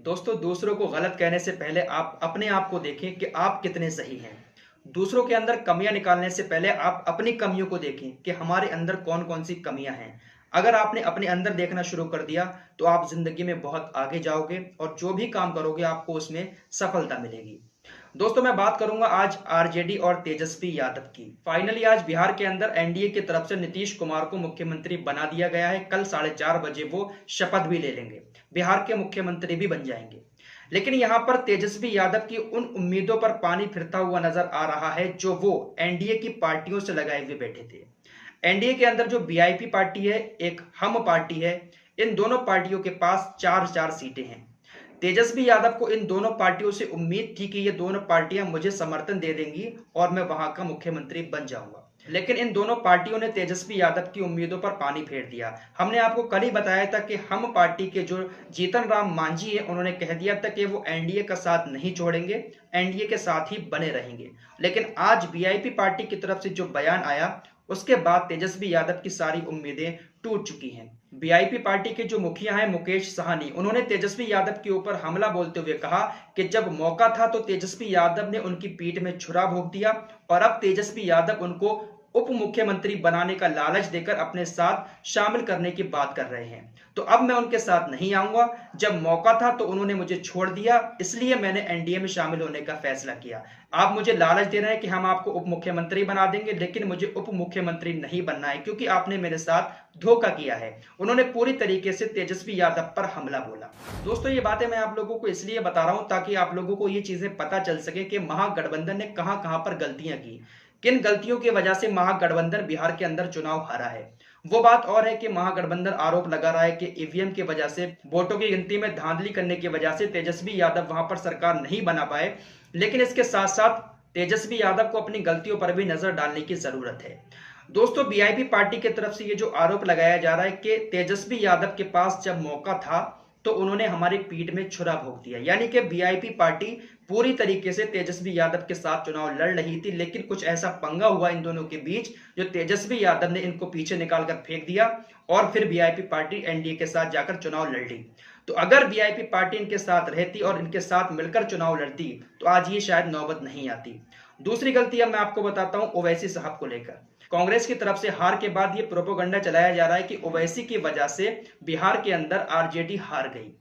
दोस्तों, दूसरों को गलत कहने से पहले आप अपने आप को देखें कि आप कितने सही हैं। दूसरों के अंदर कमियां निकालने से पहले आप अपनी कमियों को देखें कि हमारे अंदर कौन कौन सी कमियां हैं। अगर आपने अपने अंदर देखना शुरू कर दिया तो आप जिंदगी में बहुत आगे जाओगे और जो भी काम करोगे आपको उसमें सफलता मिलेगी। दोस्तों, मैं बात करूंगा आज आरजेडी और तेजस्वी यादव की। फाइनली आज बिहार के अंदर एनडीए की तरफ से नीतीश कुमार को मुख्यमंत्री बना दिया गया है। कल 4:30 बजे वो शपथ भी ले लेंगे, बिहार के मुख्यमंत्री भी बन जाएंगे। लेकिन यहां पर तेजस्वी यादव की उन उम्मीदों पर पानी फिरता हुआ नजर आ रहा है जो वो एनडीए की पार्टियों से लगाए हुए बैठे थे। एनडीए के अंदर जो वीआईपी पार्टी है, एक हम पार्टी है, इन दोनों पार्टियों के पास 4-4 सीटें हैं। तेजस्वी यादव को इन दोनों पार्टियों से उम्मीद थी कि ये दोनों पार्टियां मुझे समर्थन दे देंगी और मैं वहां का मुख्यमंत्री बन जाऊंगा। लेकिन इन दोनों पार्टियों ने तेजस्वी यादव की उम्मीदों पर पानी फेर दिया। हमने आपको कल ही बताया था कि हम पार्टी के जो जीतन राम मांझी है, उन्होंने कह दिया था कि वो एनडीए का साथ नहीं छोड़ेंगे, एनडीए के साथ ही बने रहेंगे। लेकिन आज वीआईपी पार्टी की तरफ से जो बयान आया उसके बाद तेजस्वी यादव की सारी उम्मीदें टूट चुकी हैं। वीआईपी पार्टी के जो मुखिया हैं मुकेश साहनी, उन्होंने तेजस्वी यादव के ऊपर हमला बोलते हुए कहा कि जब मौका था तो तेजस्वी यादव ने उनकी पीठ में छुरा भोंक दिया और अब तेजस्वी यादव उनको उप मुख्यमंत्री बनाने का लालच देकर अपने साथ शामिल करने की बात कर रहे हैं। तो अब मैं उनके साथ नहीं आऊंगा। जब मौका था तो उन्होंने मुझे छोड़ दिया, इसलिए मैंने एनडीए में शामिल होने का फैसला किया। आप मुझे लालच दे रहे हैं कि हम आपको उप मुख्यमंत्री बना देंगे, लेकिन मुझे उप मुख्यमंत्री नहीं बनना है क्योंकि आपने मेरे साथ धोखा किया है। उन्होंने पूरी तरीके से तेजस्वी यादव पर हमला बोला। दोस्तों, ये बातें मैं आप लोगों को इसलिए बता रहा हूं ताकि आप लोगों को ये चीजें पता चल सके कि महागठबंधन ने कहां कहां पर गलतियां की, किन गलतियों की वजह से महागठबंधन बिहार के अंदर चुनाव हारा है। वो बात और है कि महागठबंधन आरोप लगा रहा है कि ईवीएम की वजह से, वोटों की गिनती में धांधली करने की वजह से तेजस्वी यादव वहां पर सरकार नहीं बना पाए। लेकिन इसके साथ साथ तेजस्वी यादव को अपनी गलतियों पर भी नजर डालने की जरूरत है। दोस्तों, वीआईपी पार्टी की तरफ से ये जो आरोप लगाया जा रहा है कि तेजस्वी यादव के पास जब मौका था तो उन्होंने हमारी पीठ में छुरा भोंक दिया, यानी कि वीआईपी पार्टी पूरी तरीके से तेजस्वी यादव के साथ चुनाव लड़ रही थी। लेकिन कुछ ऐसा पंगा हुआ इन दोनों के बीच जो तेजस्वी यादव ने इनको पीछे निकालकर फेंक दिया और फिर वीआईपी पार्टी एनडीए के साथ जाकर चुनाव लड़ ली। तो अगर वीआईपी पार्टी इनके साथ रहती और इनके साथ मिलकर चुनाव लड़ती तो आज ये शायद नौबत नहीं आती। दूसरी गलती अब मैं आपको बताता हूं ओवैसी साहब को लेकर। कांग्रेस की तरफ से हार के बाद ये प्रोपोगंडा चलाया जा रहा है कि ओवैसी की वजह से बिहार के अंदर आरजेडी हार गई।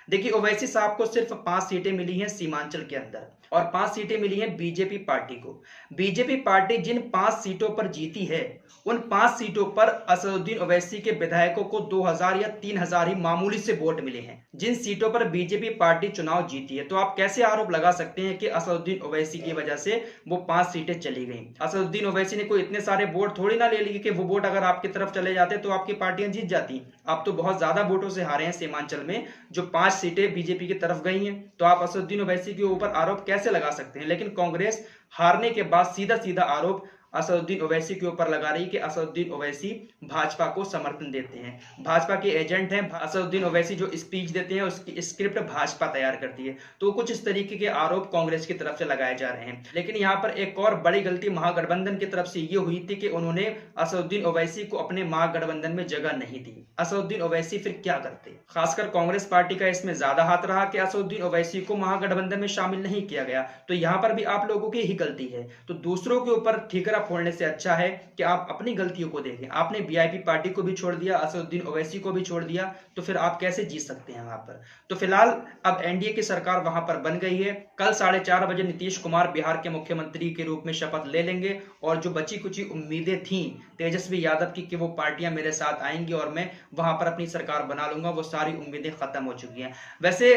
देखिए, ओवैसी साहब को सिर्फ 5 सीटें मिली हैं सीमांचल के अंदर और 5 सीटें मिली हैं बीजेपी पार्टी को। बीजेपी पार्टी जिन 5 सीटों पर जीती है उन 5 सीटों पर असदुद्दीन ओवैसी के विधायकों को 2000 या 3000 ही मामूली से वोट मिले हैं जिन सीटों पर बीजेपी पार्टी चुनाव जीती है। तो आप कैसे आरोप लगा सकते हैं कि असदुद्दीन ओवैसी की वजह से वो 5 सीटें चली गई? असदुद्दीन ओवैसी ने कोई इतने सारे वोट थोड़ी ना ले लिए कि वो वोट अगर आपकी तरफ चले जाते तो आपकी पार्टियां जीत जाती। आप तो बहुत ज्यादा वोटों से हारे हैं सीमांचल में, जो 5 सीटें बीजेपी की तरफ गई हैं। तो आप असदुद्दीन ओवैसी के ऊपर आरोप कैसे लगा सकते हैं? लेकिन कांग्रेस हारने के बाद सीधा सीधा आरोप असदुद्दीन ओवैसी के ऊपर लगा रही कि असदुद्दीन ओवैसी भाजपा को समर्थन देते हैं, भाजपा के एजेंट हैं। असदुद्दीन ओवैसी जो स्पीच देते हैं उसकी स्क्रिप्ट भाजपा तैयार करती है। तो कुछ इस तरीके के आरोप कांग्रेस की तरफ से लगाए जा रहे हैं। लेकिन यहाँ पर एक और बड़ी गलती महागठबंधन की तरफ से ये हुई थी कि उन्होंने असदुद्दीन ओवैसी को अपने महागठबंधन में जगह नहीं दी। असदुद्दीन ओवैसी फिर क्या करते? खासकर कांग्रेस पार्टी का इसमें ज्यादा हाथ रहा कि असदुद्दीन ओवैसी को महागठबंधन में शामिल नहीं किया गया। तो यहाँ पर भी आप लोगों की ही गलती है। तो दूसरों के ऊपर ठीकरा फोड़ने से अच्छा है कि आप अपनी गलतियों को देखें। आपने वीआईपी पार्टी को भी छोड़ दिया, असदुद्दीन ओवैसी को भी छोड़ दिया, तो फिर आप कैसे जीत सकते हैं वहां पर? तो फिलहाल अब एनडीए की सरकार वहां पर बन गई है। कल 4:30 बजे नीतीश कुमार बिहार के मुख्यमंत्री के रूप में शपथ ले लेंगे और जो बची कुची उम्मीदें थी तेजस्वी यादव की कि वो पार्टियां मेरे साथ आएंगी और मैं वहां पर अपनी सरकार बना लूंगा, वो सारी उम्मीदें खत्म हो चुकी हैं। वैसे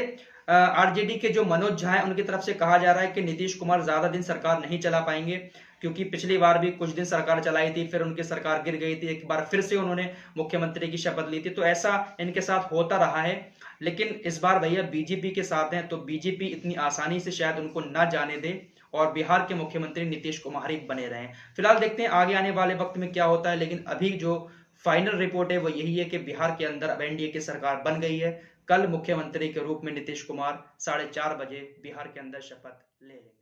आरजेडी के जो मनोज झा है उनकी तरफ से कहा जा रहा है कि नीतीश कुमार ज्यादा दिन सरकार नहीं चला पाएंगे क्योंकि पिछली बार भी कुछ दिन सरकार चलाई थी, फिर उनकी सरकार गिर गई थी, एक बार फिर से उन्होंने मुख्यमंत्री की शपथ ली थी। तो ऐसा इनके साथ होता रहा है। लेकिन इस बार भैया बीजेपी के साथ हैं तो बीजेपी इतनी आसानी से शायद उनको ना जाने दे और बिहार के मुख्यमंत्री नीतीश कुमार ही बने रहें। फिलहाल देखते हैं आगे आने वाले वक्त में क्या होता है। लेकिन अभी जो फाइनल रिपोर्ट है वो यही है कि बिहार के अंदर अब एनडीए की सरकार बन गई है। कल मुख्यमंत्री के रूप में नीतीश कुमार 4:30 बजे बिहार के अंदर शपथ ले लेंगे।